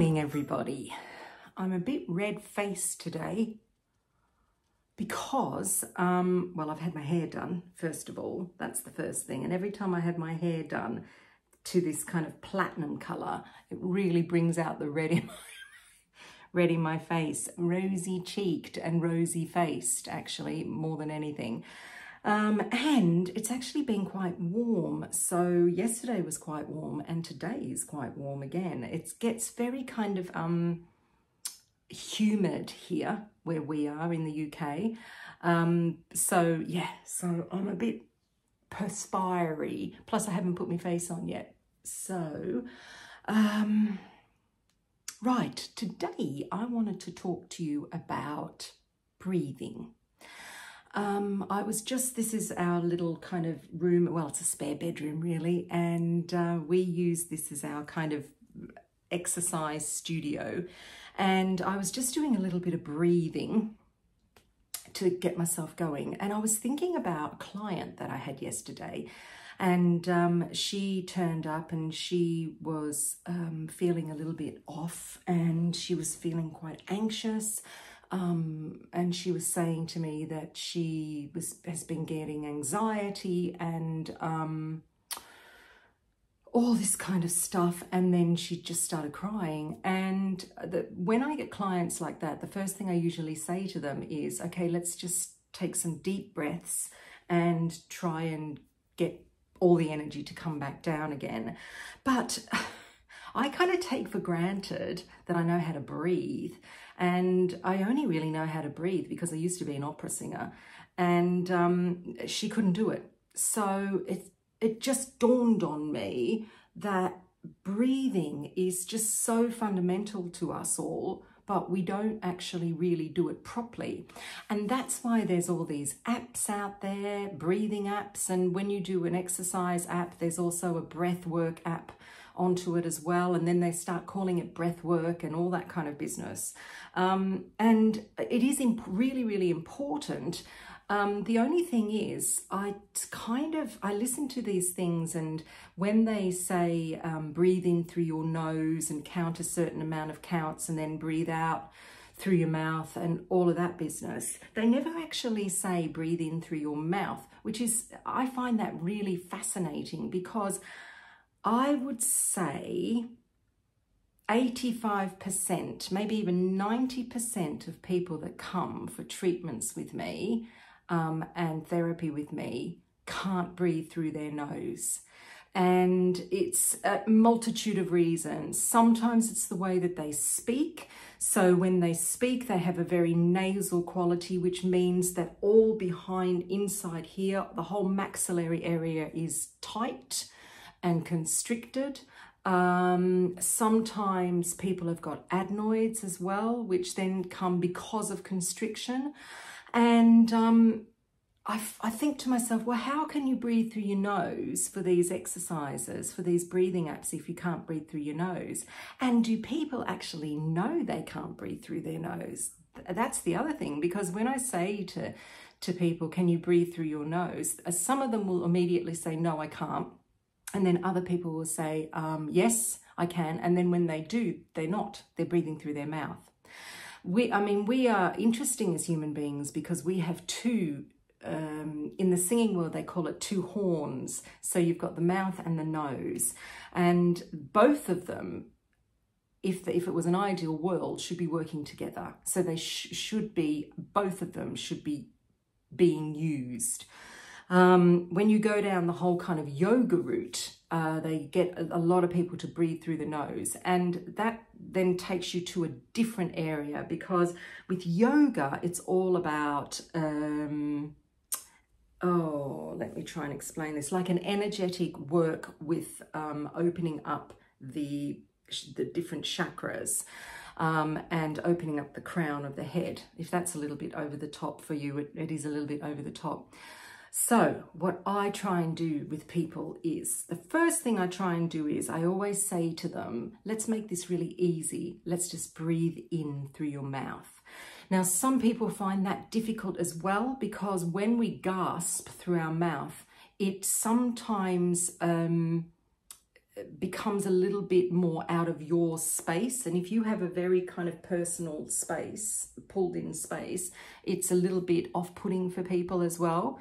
morning, everybody. I'm a bit red-faced today because, well, I've had my hair done, first of all. That's the first thing. And every time I have my hair done to this kind of platinum colour, it really brings out the red in my face. Rosy-cheeked and rosy-faced, actually, more than anything. And it's actually been quite warm. So yesterday was quite warm and today is quite warm again. It gets very kind of humid here where we are in the UK. So I'm a bit perspiry. Plus I haven't put my face on yet. So, right, today I wanted to talk to you about breathing. This is our little kind of room, well, it's a spare bedroom really, and we use this as our kind of exercise studio. And I was just doing a little bit of breathing to get myself going. And I was thinking about a client that I had yesterday, and she turned up and she was feeling a little bit off, and she was feeling quite anxious. And she was saying to me that she has been getting anxiety and all this kind of stuff, and then she just started crying. And when I get clients like that, the first thing I usually say to them is, okay, let's just take some deep breaths and try and get all the energy to come back down again. But I kind of take for granted that I know how to breathe. And I only really know how to breathe because I used to be an opera singer, and she couldn't do it. So it just dawned on me that breathing is just so fundamental to us all, but we don't actually really do it properly. And that's why there's all these apps out there, breathing apps. And when you do an exercise app, there's also a breathwork app onto it as well, and then they start calling it breathwork and all that kind of business. And it is really, really important. The only thing is, I listen to these things, and when they say breathe in through your nose and count a certain amount of counts and then breathe out through your mouth and all of that business, they never actually say breathe in through your mouth, which is, I find that really fascinating, because I would say 85%, maybe even 90% of people that come for treatments with me and therapy with me can't breathe through their nose. And it's a multitude of reasons. Sometimes it's the way that they speak. So when they speak, they have a very nasal quality, which means that all behind, inside here, the whole maxillary area is tight and constricted. Sometimes people have got adenoids as well, which then come because of constriction. And I think to myself, well, how can you breathe through your nose for these exercises, for these breathing apps, if you can't breathe through your nose? And do people actually know they can't breathe through their nose? That's the other thing, because when I say to people, can you breathe through your nose? Some of them will immediately say, no, I can't. And then other people will say, yes, I can. And then when they do, they're not. They're breathing through their mouth. We are interesting as human beings because we have two, in the singing world, they call it two horns. So you've got the mouth and the nose. And both of them, if it was an ideal world, should be working together. So they both of them should be being used. When you go down the whole kind of yoga route, they get a lot of people to breathe through the nose, and that then takes you to a different area, because with yoga, it's all about, let me try and explain this, like an energetic work with opening up the different chakras. And opening up the crown of the head. If that's a little bit over the top for you, it is a little bit over the top. So what I try and do with people is, the first thing I try and do is, I always say to them, let's make this really easy. Let's just breathe in through your mouth. Now, some people find that difficult as well, because when we gasp through our mouth, it sometimes becomes a little bit more out of your space. And if you have a very kind of personal space, pulled in space, it's a little bit off-putting for people as well.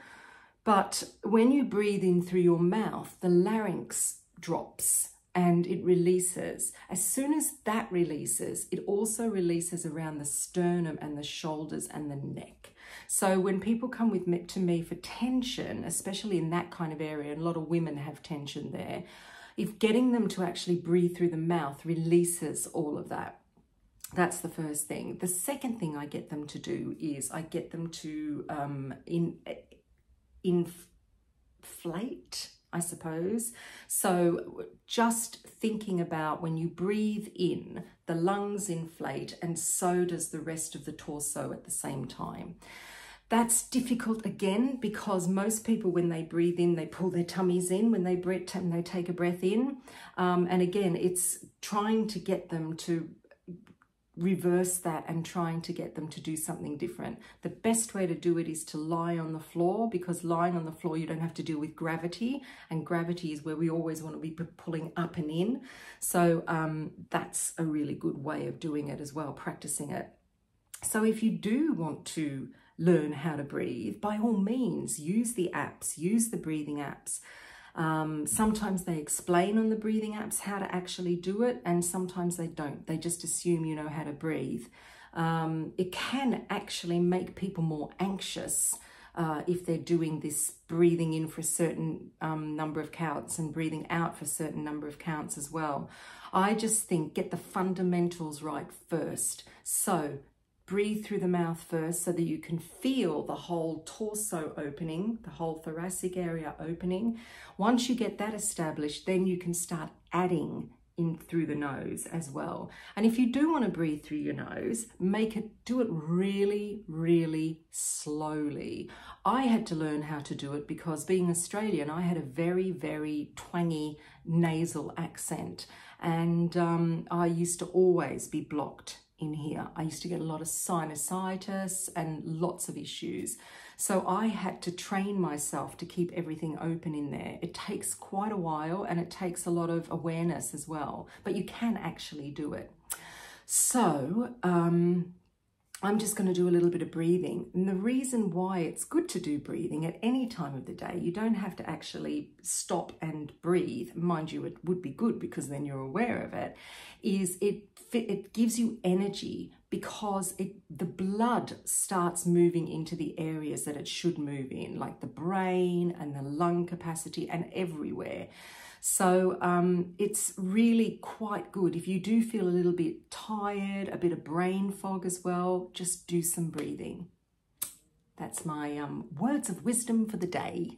But when you breathe in through your mouth, the larynx drops and it releases. As soon as that releases, it also releases around the sternum and the shoulders and the neck. So when people come to me for tension, especially in that kind of area, and a lot of women have tension there, if getting them to actually breathe through the mouth releases all of that. That's the first thing. The second thing I get them to do is I get them to inflate, I suppose. So just thinking about when you breathe in, the lungs inflate, and so does the rest of the torso at the same time. That's difficult again, because most people, when they breathe in, they pull their tummies in when they take a breath in. And again, it's trying to get them to reverse that and trying to get them to do something different. The best way to do it is to lie on the floor, because lying on the floor, you don't have to deal with gravity, and gravity is where we always want to be pulling up and in. So that's a really good way of doing it as well, practicing it. So if you do want to learn how to breathe, by all means, use the apps, use the breathing apps. Sometimes they explain on the breathing apps how to actually do it, and sometimes they don't. They just assume you know how to breathe. It can actually make people more anxious if they're doing this breathing in for a certain number of counts and breathing out for a certain number of counts as well. I just think get the fundamentals right first. So breathe through the mouth first so that you can feel the whole torso opening, the whole thoracic area opening. Once you get that established, then you can start adding in through the nose as well. And if you do want to breathe through your nose, do it really, really slowly. I had to learn how to do it because, being Australian, I had a very, very twangy nasal accent, and I used to always be blocked in here. I used to get a lot of sinusitis and lots of issues. So I had to train myself to keep everything open in there. It takes quite a while, and it takes a lot of awareness as well, but you can actually do it. So I'm just going to do a little bit of breathing. And the reason why it's good to do breathing at any time of the day, you don't have to actually stop and breathe. Mind you, it would be good because then you're aware of it, is it gives you energy, because the blood starts moving into the areas that it should move in, like the brain and the lung capacity and everywhere. So it's really quite good. If you do feel a little bit tired, a bit of brain fog as well, just do some breathing. That's my words of wisdom for the day.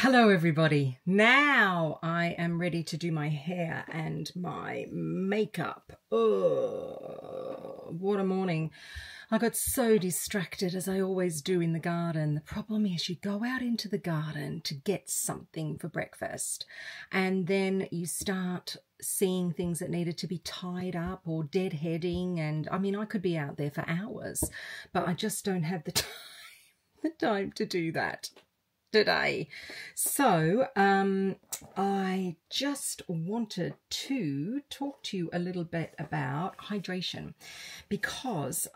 Hello everybody. Now I am ready to do my hair and my makeup. Oh, what a morning. I got so distracted, as I always do in the garden. The problem is you go out into the garden to get something for breakfast, and then you start seeing things that needed to be tied up or deadheading, and I mean, I could be out there for hours, but I just don't have the time to do that. today. So I just wanted to talk to you a little bit about hydration, because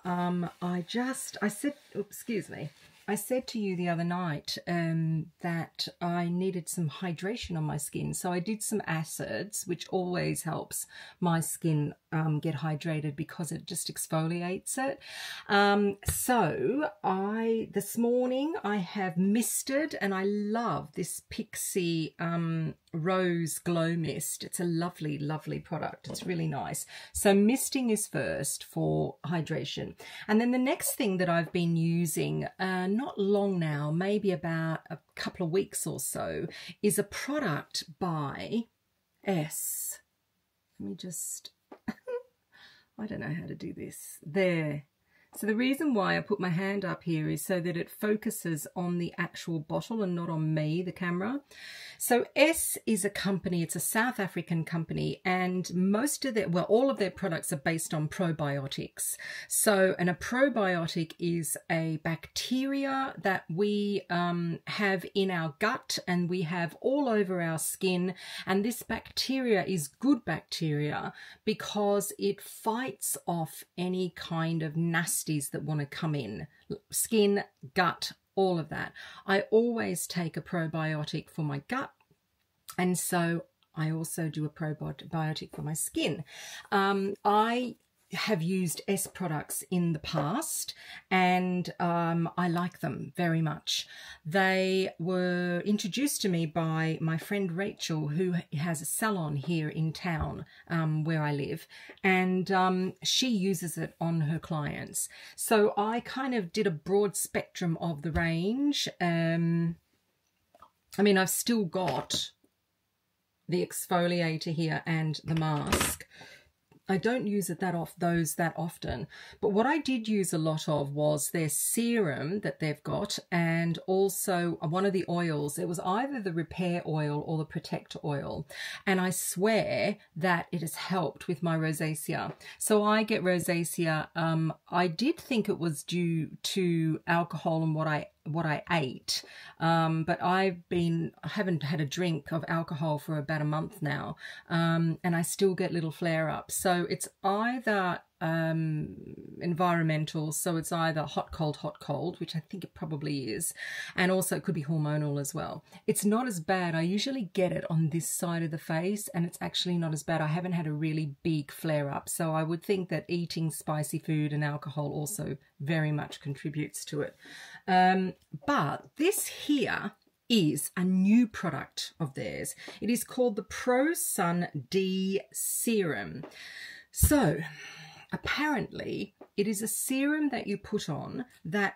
I said to you the other night that I needed some hydration on my skin. So I did some acids, which always helps my skin get hydrated because it just exfoliates it. So this morning I have misted, and I love this Pixie Rose Glow Mist. It's a lovely, lovely product. It's really nice. So misting is first for hydration. And then the next thing that I've been using, not long now, maybe about a couple of weeks or so, is a product by S. Let me just, I don't know how to do this. There. So the reason why I put my hand up here is so that it focuses on the actual bottle and not on me, the camera. So S is a company, it's a South African company, and most of their, well, all of their products are based on probiotics. So, and a probiotic is a bacteria that we have in our gut and we have all over our skin. And this bacteria is good bacteria because it fights off any kind of nasties that want to come in, skin, gut, all of that. I always take a probiotic for my gut, and so I also do a probiotic for my skin. I have used S products in the past, and I like them very much. They were introduced to me by my friend Rachel, who has a salon here in town where I live, and she uses it on her clients. So I kind of did a broad spectrum of the range. I mean, I've still got the exfoliator here and the mask. I don't use it that often, but what I did use a lot of was their serum that they've got, and also one of the oils. It was either the repair oil or the protect oil, and I swear that it has helped with my rosacea. So I get rosacea. I did think it was due to alcohol and what I ate, but I haven't had a drink of alcohol for about a month now, and I still get little flare-ups. So it's either environmental, so it's either hot, cold, which I think it probably is, and also it could be hormonal as well. It's not as bad. I usually get it on this side of the face, and it's actually not as bad. I haven't had a really big flare-up, so I would think that eating spicy food and alcohol also very much contributes to it. But this here is a new product of theirs. It is called the Pro Sun D Serum. So apparently it is a serum that you put on that,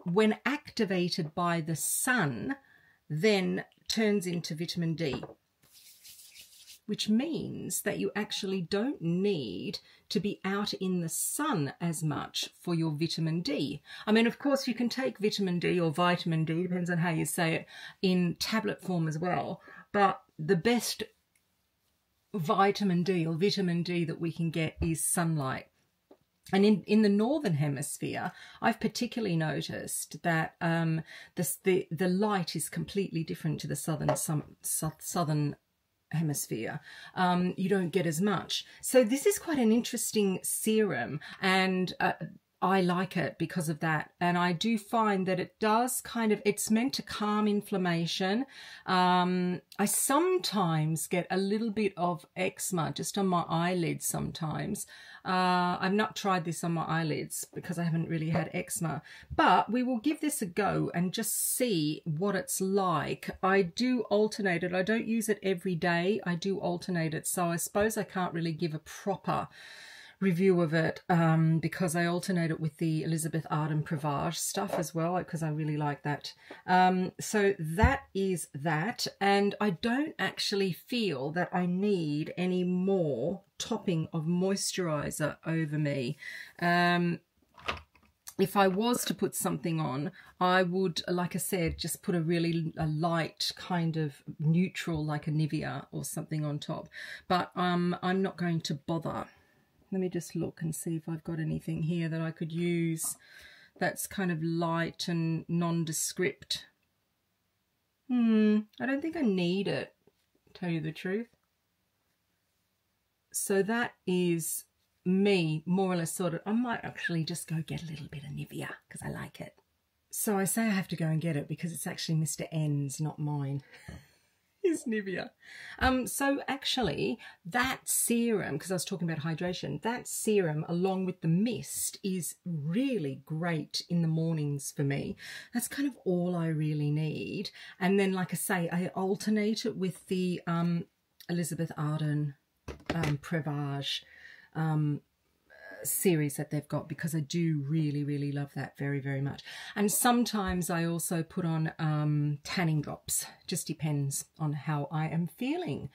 when activated by the sun, then turns into vitamin D, which means that you actually don't need to be out in the sun as much for your vitamin D. I mean, of course, you can take vitamin D or vitamin D, depends on how you say it, in tablet form as well. But the best vitamin D or vitamin D that we can get is sunlight. And in the northern hemisphere, I've particularly noticed that the light is completely different to the southern hemisphere. You don't get as much. So this is quite an interesting serum, and I like it because of that. And I do find that it does it's meant to calm inflammation. I sometimes get a little bit of eczema just on my eyelids sometimes. I've not tried this on my eyelids because I haven't really had eczema, but we will give this a go and just see what it's like. I do alternate it. I don't use it every day. I do alternate it. So I suppose I can't really give a proper review of it because I alternate it with the Elizabeth Arden Privage stuff as well, because I really like that. So that is that, and I don't actually feel that I need any more topping of moisturizer over me. If I was to put something on, I would, like I said, just put a light kind of neutral, like a Nivea or something on top. But I'm not going to bother. Let me just look and see if I've got anything here that I could use that's kind of light and nondescript. I don't think I need it, to tell you the truth. So that is me, more or less sorted. I might actually just go get a little bit of Nivea because I like it. So I say I have to go and get it because it's actually Mr. N's, not mine. Is Nivea. So actually that serum, because I was talking about hydration, that serum along with the mist is really great in the mornings for me. That's kind of all I really need. And then, like I say, I alternate it with the Elizabeth Arden Prevage series that they've got, because I do really love that very, very much. And sometimes I also put on tanning drops, just depends on how I am feeling.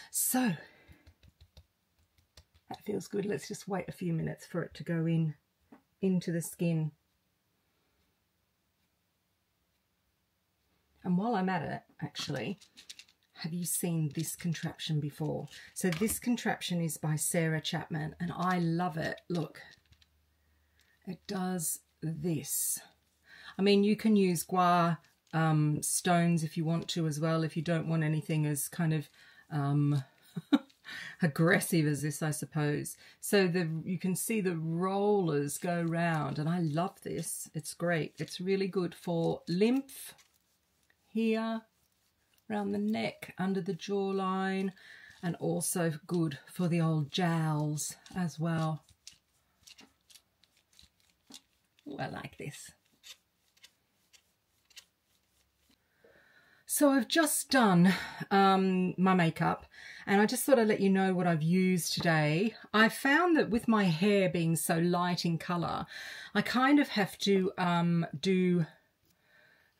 So that feels good. Let's just wait a few minutes for it to go into the skin. And while I'm at it, actually, have you seen this contraption before? So this contraption is by Sarah Chapman and I love it. Look, it does this. I mean, you can use guar stones if you want to as well, if you don't want anything as kind of aggressive as this, I suppose. So you can see the rollers go round and I love this. It's great. It's really good for lymph here, around the neck, under the jawline, and also good for the old jowls as well. Ooh, I like this. So I've just done my makeup, and I just thought I'd let you know what I've used today. I found that with my hair being so light in colour, I kind of have to let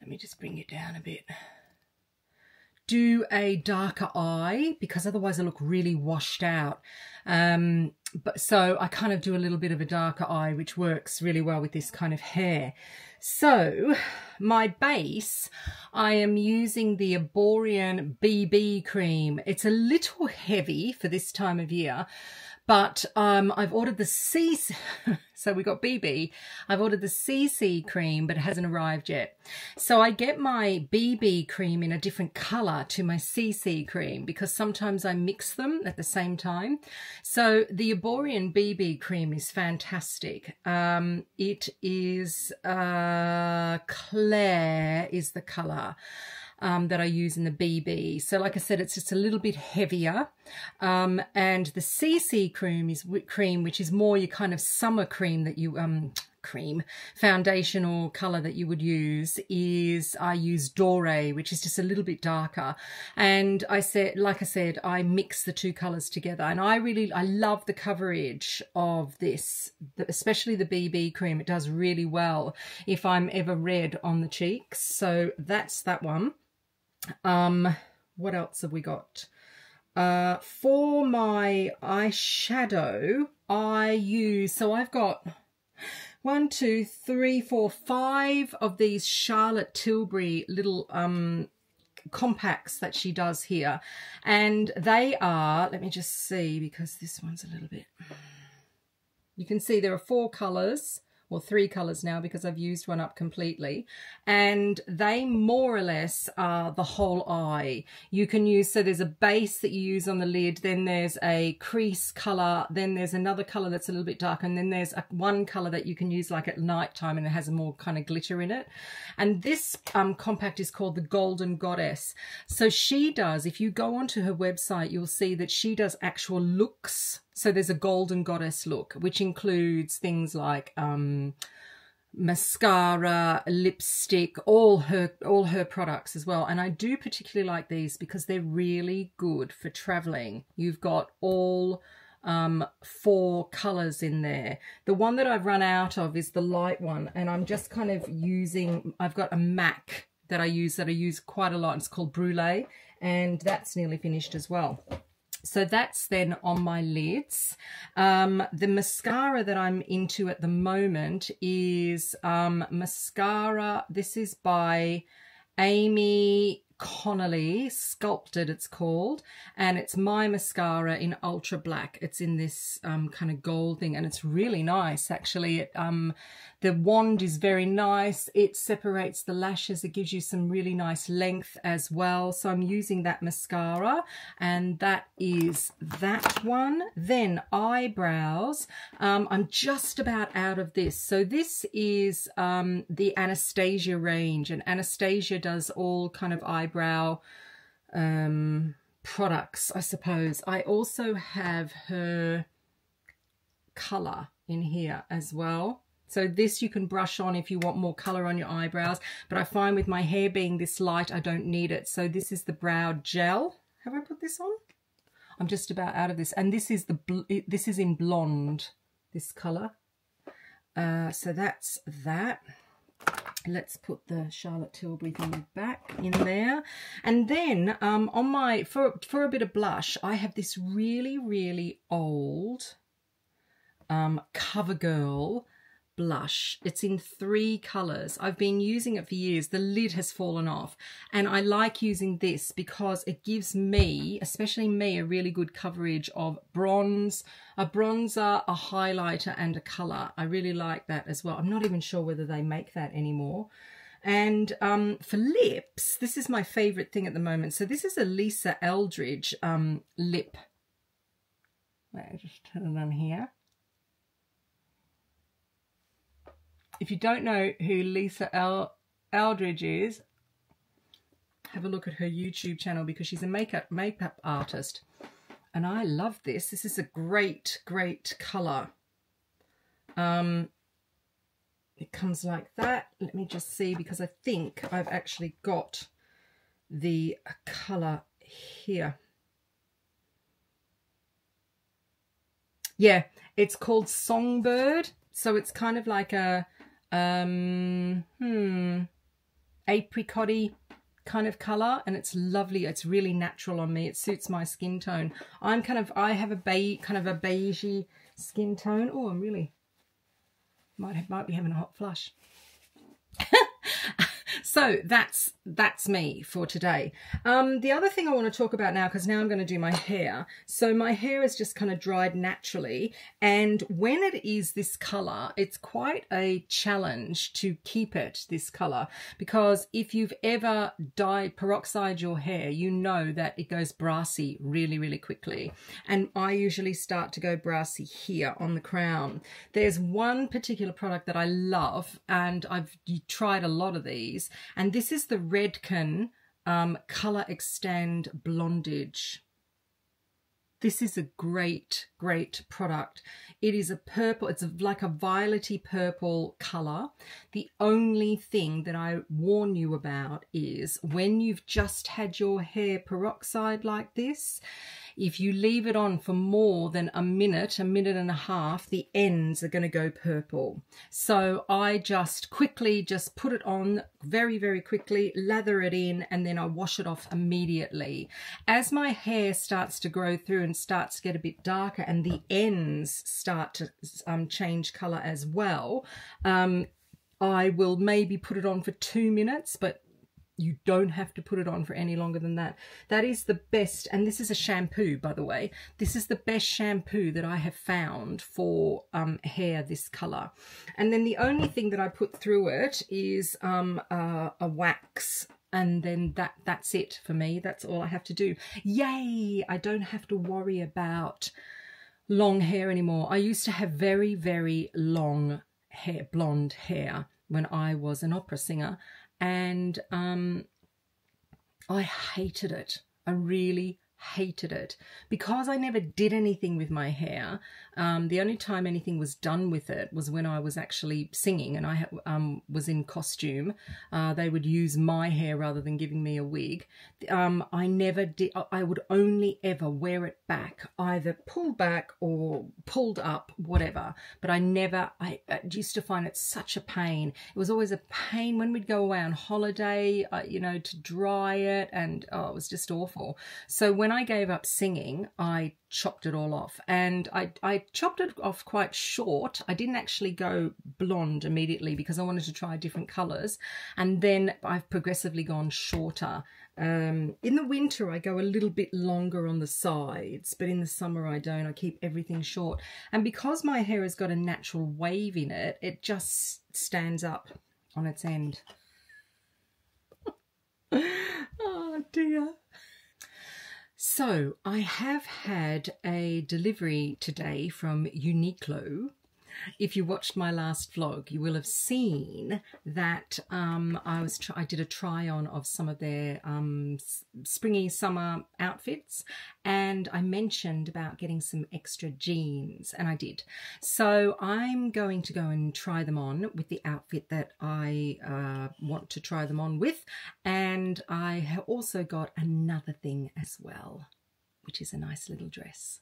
me just bring it down a bit. Do a darker eye, because otherwise I look really washed out. But so I kind of do a little bit of a darker eye, which works really well with this kind of hair. So my base, I am using the Arborian BB cream. It's a little heavy for this time of year, but I've ordered the CC, so we got BB. I've ordered the CC cream, but it hasn't arrived yet. So I get my BB cream in a different colour to my CC cream, because sometimes I mix them at the same time. So the Arborian BB cream is fantastic. It is Claire is the colour. That I use in the BB. So like I said, it's just a little bit heavier. And the CC cream is which is more your kind of summer cream that you, foundation or colour that you would use, is I use Doré, which is just a little bit darker. And like I said, I mix the two colours together. And I love the coverage of this, especially the BB cream. It does really well if I'm ever red on the cheeks. So that's that one. What else have we got? For my eyeshadow, I've got 1, 2, 3, 4, 5 of these Charlotte Tilbury little compacts that she does here. And they are, let me just see, because this one's a little bit, you can see there are 4 colours. Well, 3 colours now, because I've used one up completely. And they more or less are the whole eye. You can use, so there's a base that you use on the lid, then there's a crease colour, then there's another colour that's a little bit darker, and then there's one colour that you can use like at night time, and it has a more kind of glitter in it. And this compact is called the Golden Goddess. So she does, if you go onto her website, you'll see that she does actual looks. So there's a Golden Goddess look, which includes things like mascara, lipstick, all her products as well. And I do particularly like these because they're really good for traveling. You've got all 4 colours in there. The one that I've run out of is the light one, and I'm just kind of using, I've got a MAC that I use quite a lot. It's called Brulee, and that's nearly finished as well. So that's then on my lids. The mascara that I'm into at the moment is mascara. This is by Amy Connolly Sculpted, it's called, and it's my mascara in ultra black. It's in this kind of gold thing, and it's really nice actually. The wand is very nice. It separates the lashes. It gives you some really nice length as well. So I'm using that mascara, and that is that one. Then eyebrows. I'm just about out of this. So this is the Anastasia range, and Anastasia does all kind of eyebrow products, I suppose. I also have her color in here as well. So this you can brush on if you want more color on your eyebrows, but I find with my hair being this light, I don't need it. So this is the brow gel. Have I put this on? I'm just about out of this. And this is this is in blonde, this color. So that's that. Let's put the Charlotte Tilbury thing back in there. And then on my, for a bit of blush, I have this really, really old CoverGirl blush. It's in 3 colors. I've been using it for years. The lid has fallen off, and I like using this because it gives me, especially me, a really good coverage of bronze, a bronzer, a highlighter, and a color. I really like that as well. I'm not even sure whether they make that anymore. And for lips, this is my favorite thing at the moment. So this is a Lisa Eldridge lip. I'll just turn it on here. If you don't know who Lisa Eldridge is, have a look at her YouTube channel, because she's a makeup artist. And I love this. This is a great, great colour. It comes like that. Let me just see, because I think I've actually got the colour here. Yeah, it's called Songbird. So it's kind of like a apricot-y kind of color, and it's lovely. It's really natural on me. It suits my skin tone. I have a beigey skin tone. Oh, I'm really might be having a hot flush. So that's me for today. The other thing I want to talk about now, because now I'm going to do my hair. So my hair is just kind of dried naturally, and when it is this color, it's quite a challenge to keep it this color, because if you've ever peroxide your hair, you know that it goes brassy really, really quickly. And I usually start to go brassy here on the crown. There's one particular product that I love, and I've tried a lot of these. And this is the Redken Colour Extend Blondage. This is a great, great product. It is a purple, it's like a violety purple colour. The only thing that I warn you about is when you've just had your hair peroxide like this, if you leave it on for more than a minute and a half, the ends are going to go purple. So I just quickly just put it on very, very quickly, lather it in, and then I wash it off immediately. As my hair starts to grow through and starts to get a bit darker, and the ends start to change colour as well, I will maybe put it on for 2 minutes, but you don't have to put it on for any longer than that. That is the best, and this is a shampoo, by the way. This is the best shampoo that I have found for hair this colour. And then the only thing that I put through it is a wax. And then that's it for me. That's all I have to do. Yay! I don't have to worry about long hair anymore. I used to have very, very long hair, blonde hair, when I was an opera singer. And I hated it. I really hated it, because I never did anything with my hair. The only time anything was done with it was when I was actually singing and I was in costume. They would use my hair rather than giving me a wig. I never did. I would only ever wear it back, either pulled back or pulled up, whatever. But I used to find it such a pain. It was always a pain when we'd go away on holiday, you know, to dry it, and oh, it was just awful. So when I gave up singing, I chopped it all off, and I chopped it off quite short. I didn't actually go blonde immediately because I wanted to try different colours, and then I've progressively gone shorter In the winter, I go a little bit longer on the sides, but in the summer I don't. I keep everything short. And because my hair has got a natural wave in it, it just stands up on its end. Oh dear. So I have had a delivery today from Uniqlo. If you watched my last vlog, you will have seen that I did a try on of some of their springy summer outfits, and I mentioned about getting some extra jeans, and I did. So I'm going to go and try them on with the outfit that I want to try them on with, and I have also got another thing as well, which is a nice little dress.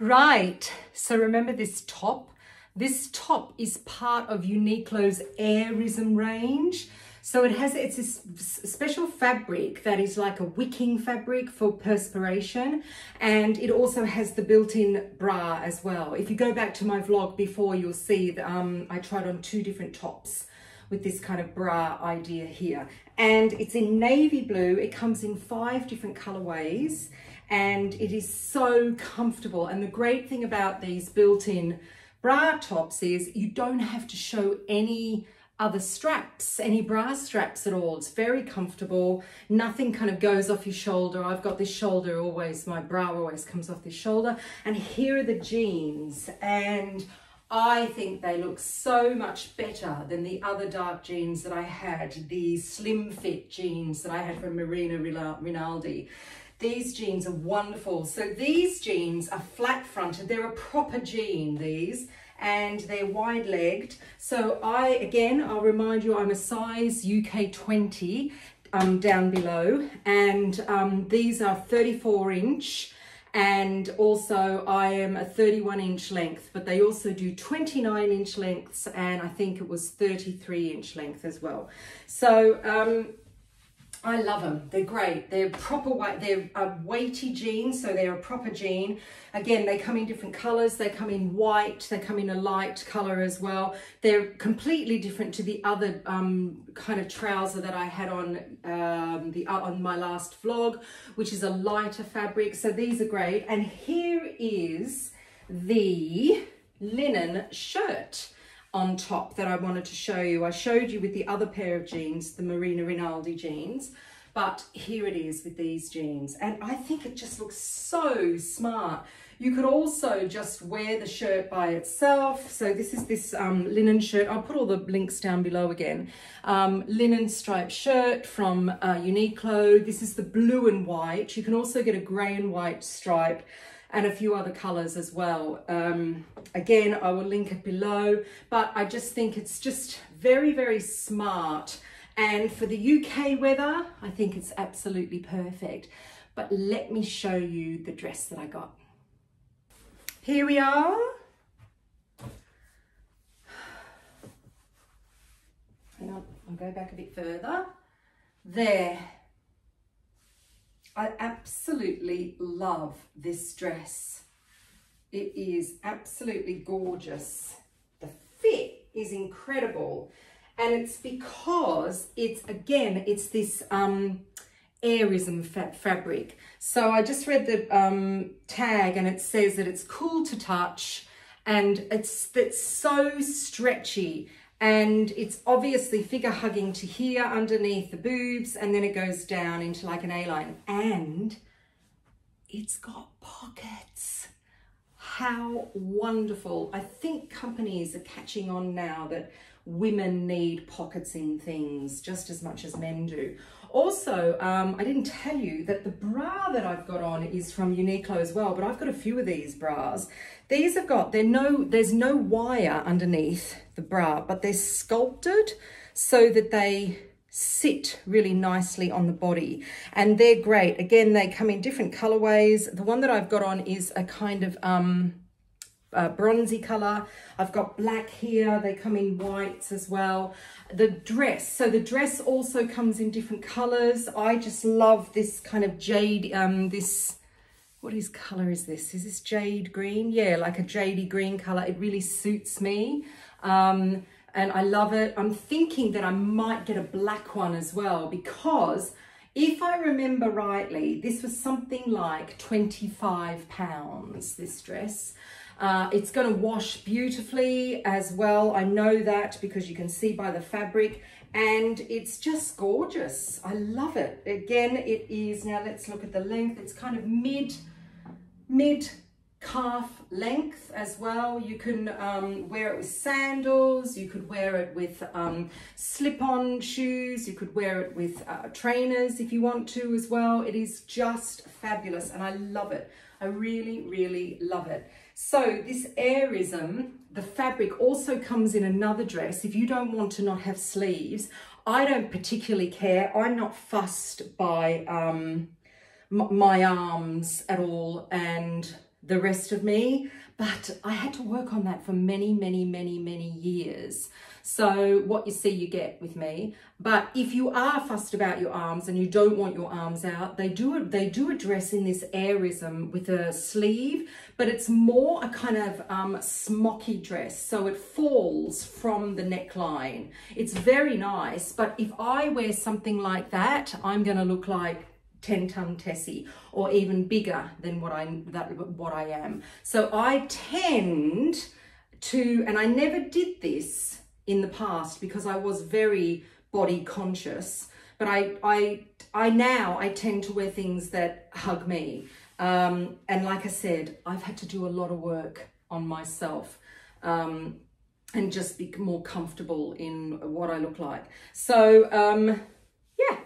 Right, so remember this top? This top is part of Uniqlo's Airism range. So it's this special fabric that is like a wicking fabric for perspiration, and it also has the built-in bra as well. If you go back to my vlog before, you'll see that I tried on 2 different tops with this kind of bra idea here. And it's in navy blue. It comes in 5 different colorways, and it is so comfortable. And the great thing about these built-in bra tops is you don't have to show any other straps, any bra straps at all. It's very comfortable. Nothing kind of goes off your shoulder. I've got this shoulder always, my bra always comes off this shoulder. And here are the jeans, and I think they look so much better than the other dark jeans that I had, the slim fit jeans that I had from Marina Rinaldi. These jeans are wonderful. So these jeans are flat fronted. They're a proper jean, these, and they're wide legged. So I'll remind you, I'm a size UK 20 down below, and these are 34 inch. And also I am a 31 inch length, but they also do 29 inch lengths, and I think it was 33 inch length as well. So I love them. They're great. They're proper weight. They're weighty jeans, so they're a proper jean. Again, they come in different colors. They come in white. They come in a light color as well. They're completely different to the other kind of trouser that I had on my last vlog, which is a lighter fabric. So these are great. And here is the linen shirt on top that I wanted to show you. I showed you with the other pair of jeans, the Marina Rinaldi jeans, but here it is with these jeans. And I think it just looks so smart. You could also just wear the shirt by itself. So this is this linen shirt. I'll put all the links down below again. Linen striped shirt from Uniqlo. This is the blue and white. You can also get a grey and white stripe, and a few other colors as well. Again, I will link it below, but I just think it's just very, very smart. And for the UK weather, I think it's absolutely perfect. But let me show you the dress that I got. Here we are. Hang on, I'll go back a bit further. There. I absolutely love this dress. It is absolutely gorgeous. The fit is incredible. And it's because it's this Airism fabric. So I just read the tag, and it says that it's cool to touch, and it's so stretchy. And it's obviously figure hugging to here underneath the boobs, and then it goes down into like an A-line, and it's got pockets. How wonderful. I think companies are catching on now that women need pockets in things just as much as men do. Also, I didn't tell you that the bra that I've got on is from Uniqlo as well, but I've got a few of these bras. These have got, there's no wire underneath the bra, but they're sculpted so that they sit really nicely on the body, and they're great. Again, they come in different colorways. The one that I've got on is a kind of bronzy color. I've got black here. They come in whites as well. The dress also comes in different colors. I just love this kind of jade, what color is this? Is this jade green? Yeah, like a jadey green color. It really suits me. and I love it. I'm thinking that I might get a black one as well, because if I remember rightly, this was something like £25, this dress. It's going to wash beautifully as well. I know that because you can see by the fabric, and it's just gorgeous. I love it. Again, it is, now let's look at the length. It's kind of mid calf length as well. You can wear it with sandals, you could wear it with slip-on shoes, you could wear it with trainers if you want to as well. It is just fabulous and I love it. I really, really love it. So this airism, the fabric also comes in another dress. If you don't want to not have sleeves, I don't particularly care. I'm not fussed by my arms at all and the rest of me, but I had to work on that for many, many, many, many years. So what you see, you get with me. But if you are fussed about your arms and you don't want your arms out, they do a dress in this airism with a sleeve, but it's more a kind of smocky dress. So it falls from the neckline. It's very nice, but if I wear something like that, I'm gonna look like 10-ton Tessie, or even bigger than what I am. So I tend to, and I never did this in the past because I was very body conscious, but I now tend to wear things that hug me. And like I said, I've had to do a lot of work on myself and just be more comfortable in what I look like. So yeah,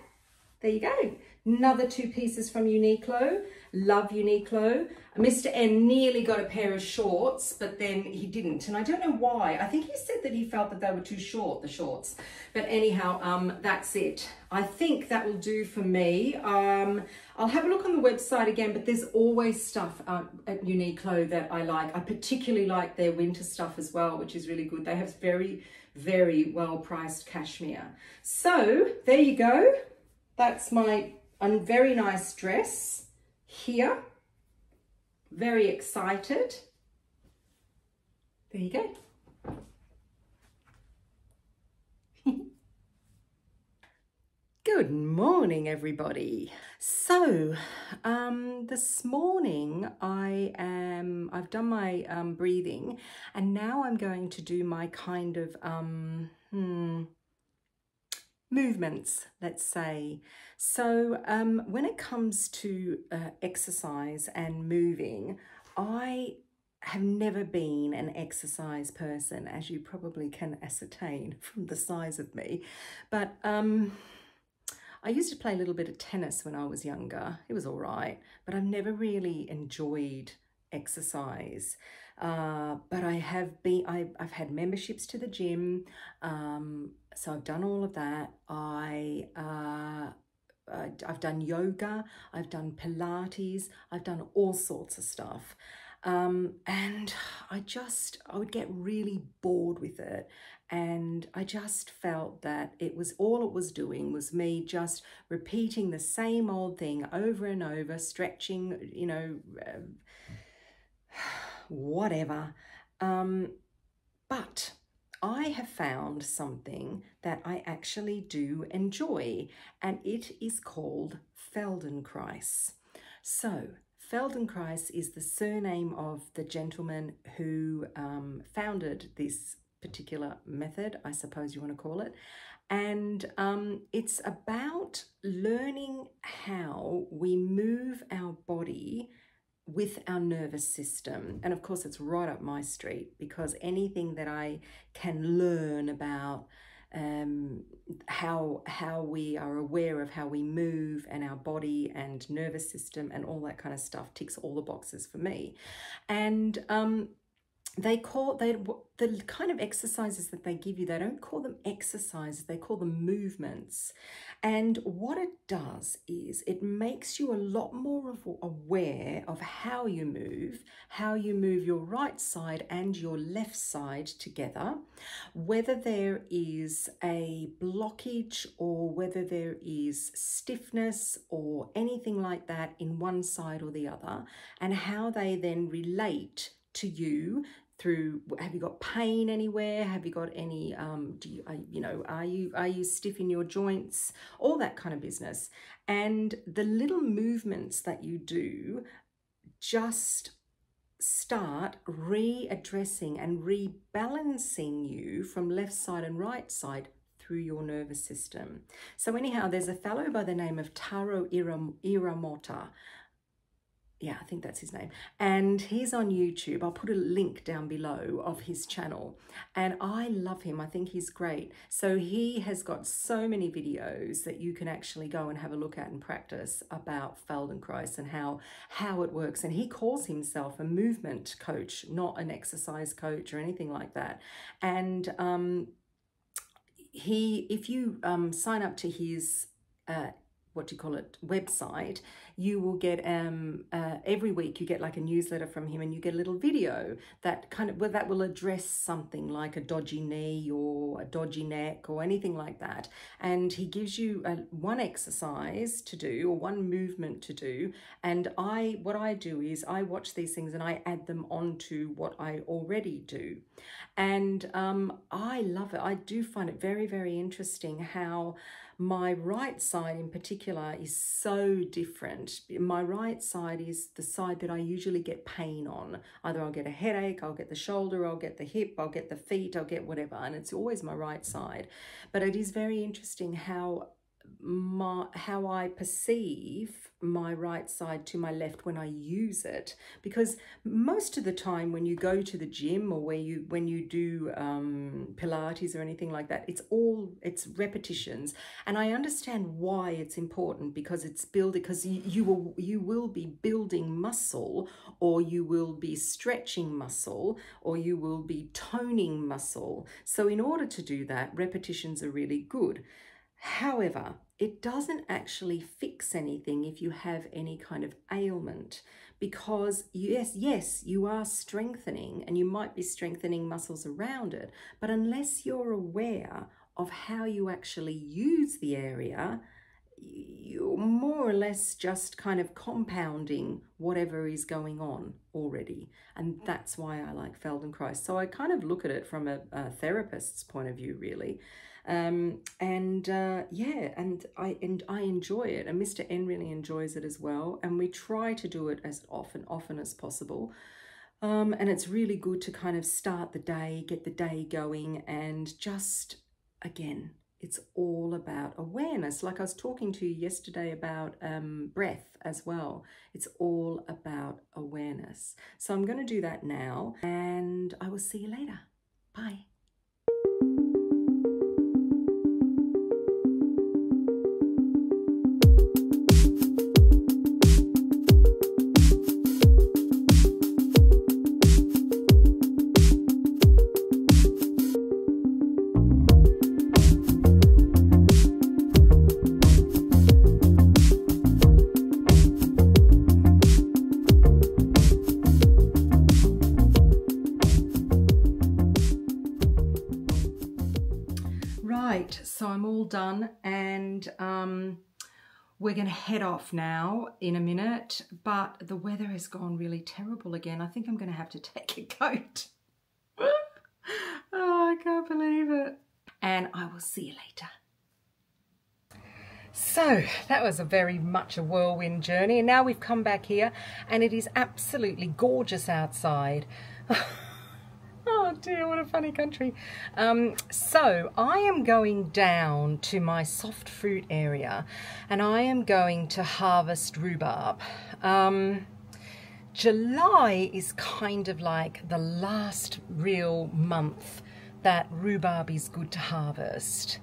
there you go. Another 2 pieces from Uniqlo. Love Uniqlo. Mr. N nearly got a pair of shorts, but then he didn't. And I don't know why. I think he said that he felt that they were too short, the shorts. But anyhow, that's it. I think that will do for me. I'll have a look on the website again, but there's always stuff at Uniqlo that I like. I particularly like their winter stuff as well, which is really good. They have very, very well-priced cashmere. So there you go. That's my very nice dress here. Very excited. There you go. Good morning, everybody. So this morning I've done my breathing, and now I'm going to do my kind of movements, let's say. So when it comes to exercise and moving, I have never been an exercise person, as you probably can ascertain from the size of me. But I used to play a little bit of tennis when I was younger. It was all right, but I've never really enjoyed exercise. But I've had memberships to the gym, so I've done all of that. I've done yoga, I've done Pilates, I've done all sorts of stuff. And I would get really bored with it. And I just felt that all it was doing was me just repeating the same old thing over and over, stretching, you know, whatever. But I have found something that I actually do enjoy, and it is called Fledenkrais. So Fledenkrais is the surname of the gentleman who founded this particular method, I suppose you want to call it. And it's about learning how we move our body with our nervous system. And of course, it's right up my street, because anything that I can learn about how we are aware of how we move and our body and nervous system and all that kind of stuff ticks all the boxes for me. And the kind of exercises that they give you, they don't call them exercises, they call them movements. And what it does is it makes you a lot more aware of how you move your right side and your left side together, whether there is a blockage or whether there is stiffness or anything like that in one side or the other, and how they then relate to you, through, have you got pain anywhere? Have you got any, are you stiff in your joints? All that kind of business. And the little movements that you do just start readdressing and rebalancing you from left side and right side through your nervous system. So anyhow, there's a fellow by the name of Taro Iramota. Yeah, I think that's his name. And he's on YouTube. I'll put a link down below of his channel. And I love him. I think he's great. So he has got so many videos that you can actually go and have a look at and practice about Feldenkrais and how it works. And he calls himself a movement coach, not an exercise coach or anything like that. And if you sign up to his website, you will get every week you get like a newsletter from him, and you get a little video that that will address something like a dodgy knee or a dodgy neck or anything like that. And he gives you one exercise to do or one movement to do. And what I do is I watch these things and I add them onto what I already do. And I love it. I do find it very, very interesting how my right side in particular is so different. My right side is the side that I usually get pain on. Either I'll get a headache, I'll get the shoulder, I'll get the hip, I'll get the feet, I'll get whatever. And it's always my right side. But it is very interesting how I perceive my right side to my left when I use it, because most of the time when you go to the gym or when you do Pilates or anything like that, it's repetitions. And I understand why it's important, because you will be building muscle, or you will be stretching muscle, or you will be toning muscle. So in order to do that, repetitions are really good. However, it doesn't actually fix anything if you have any kind of ailment, because yes, you are strengthening, and you might be strengthening muscles around it, but unless you're aware of how you actually use the area, you're more or less just kind of compounding whatever is going on already. And that's why I like Feldenkrais. So I kind of look at it from a therapist's point of view, really. I enjoy it, and Mr. N really enjoys it as well, and we try to do it as often as possible, and it's really good to kind of start the day, get the day going, and just, again, it's all about awareness. Like I was talking to you yesterday about breath as well. It's all about awareness. So I'm going to do that now, and I will see you later. Bye. So I'm all done, and we're going to head off now in a minute, but the weather has gone really terrible again. I think I'm going to have to take a coat. Oh, I can't believe it. And I will see you later. So that was very much a whirlwind journey, and now we've come back here and it is absolutely gorgeous outside. Oh dear, what a funny country. So I am going down to my soft fruit area, and I am going to harvest rhubarb. July is kind of like the last real month that rhubarb is good to harvest.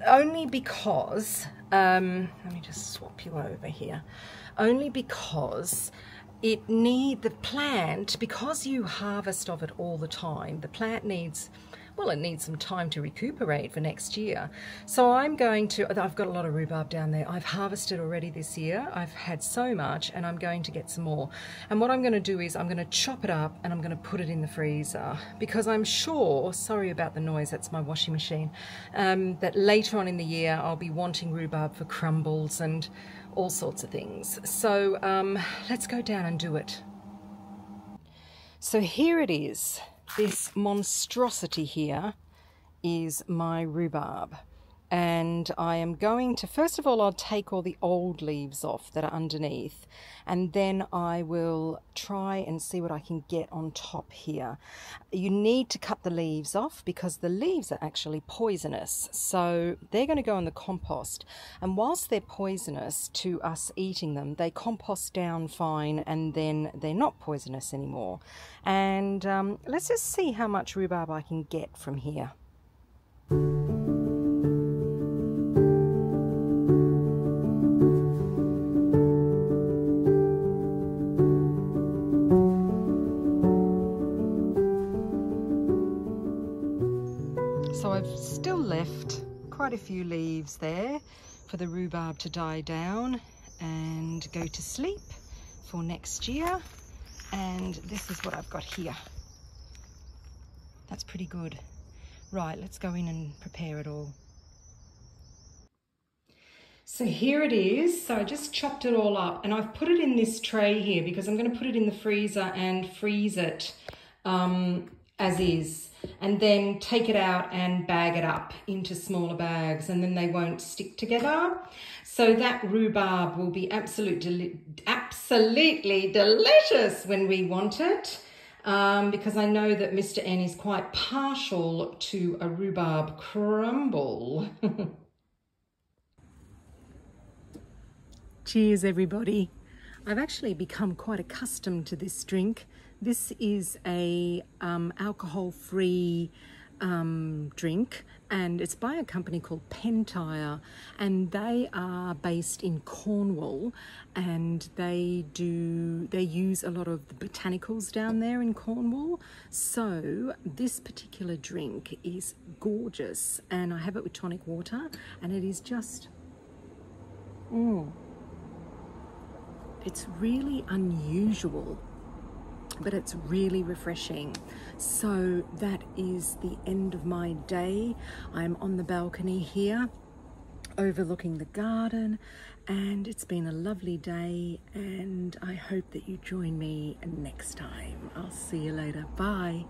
Only because, let me just swap you over here, only because the plant, because you harvest of it all the time, the plant needs, well, it needs some time to recuperate for next year. So I've got a lot of rhubarb down there. I've harvested already this year. I've had so much, and I'm going to get some more. And what I'm going to do is I'm going to chop it up and I'm going to put it in the freezer, because I'm sure, sorry about the noise, that's my washing machine, that later on in the year I'll be wanting rhubarb for crumbles and all sorts of things. So let's go down and do it. So here it is. This monstrosity here is my rhubarb. And I am going to, first of all, I'll take all the old leaves off that are underneath, and then I will try and see what I can get on top here. You need to cut the leaves off because the leaves are actually poisonous. So they're going to go in the compost. And whilst they're poisonous to us eating them, they compost down fine and then they're not poisonous anymore. And let's just see how much rhubarb I can get from here. So I've still left quite a few leaves there for the rhubarb to die down and go to sleep for next year. And this is what I've got here. That's pretty good. Right, let's go in and prepare it all. So here it is. So I just chopped it all up and I've put it in this tray here because I'm going to put it in the freezer and freeze it as is, and then take it out and bag it up into smaller bags, and then they won't stick together. So that rhubarb will be absolutely delicious when we want it, because I know that Mr. N is quite partial to a rhubarb crumble. Cheers, everybody. I've actually become quite accustomed to this drink. This is a alcohol-free drink, and it's by a company called Pentire, and they are based in Cornwall, and they use a lot of the botanicals down there in Cornwall. So this particular drink is gorgeous, and I have it with tonic water, and it is just it's really unusual, but it's really refreshing. So that is the end of my day. I'm on the balcony here overlooking the garden, and it's been a lovely day, and I hope that you join me next time. I'll see you later. Bye.